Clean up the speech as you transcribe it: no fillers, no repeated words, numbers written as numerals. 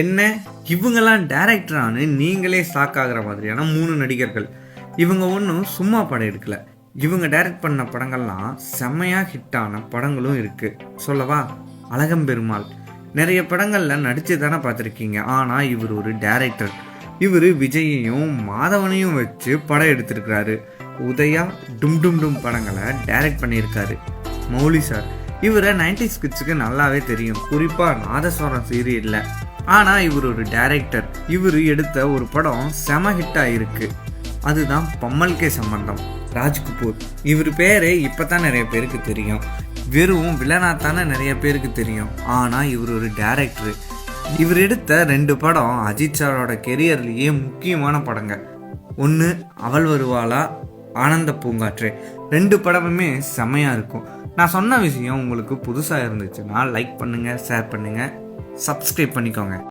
என்ன இவங்கெல்லாம் டைரக்டரானு நீங்களே ஷாக் ஆகிற மாதிரியான 3 நடிகர்கள். இவங்க ஒன்றும் சும்மா படம் எடுக்கல. இவங்க டைரக்ட் பண்ண படங்கள்லாம் செம்மையாக ஹிட்டான படங்களும் இருக்குது. சொல்லவா? அழகம்பெருமாள் நிறைய படங்களில் நடித்து தானே பார்த்துருக்கீங்க. ஆனால் இவர் ஒரு டைரக்டர். இவர் விஜயையும் மாதவனையும் வச்சு படம் எடுத்திருக்கிறாரு. உதயா, டும் டும் டும் படங்களை டைரக்ட் பண்ணியிருக்காரு. மௌலி சார் இவரை 90s கிட்ஸுக்கு நல்லாவே தெரியும், குறிப்பாக நாதஸ்வரம் சீரியல்ல. ஆனால் இவர் ஒரு டைரக்டர். இவர் எடுத்த ஒரு படம் செம ஹிட்டாக இருக்கு. அதுதான் பம்மல்கே சம்பந்தம். ராஜ்கபூர் இவர் பேர் இப்போ தான் நிறைய பேருக்கு தெரியும். வெறும் வில்லனாத்தானே நிறைய பேருக்கு தெரியும். ஆனால் இவர் ஒரு டைரக்டர். இவர் எடுத்த 2 படம் அஜித் சாரோட கெரியர்லேயே முக்கியமான படங்க. ஒன்று அவள் வருவாளா, ஆனந்த பூங்காற்று. 2 படமுமே செம்மையாக இருக்கும். நான் சொன்ன விஷயம் உங்களுக்கு புதுசாக இருந்துச்சுன்னா லைக் பண்ணுங்கள், ஷேர் பண்ணுங்கள், சப்ஸ்கிரைப் பண்ணிக்கோங்க.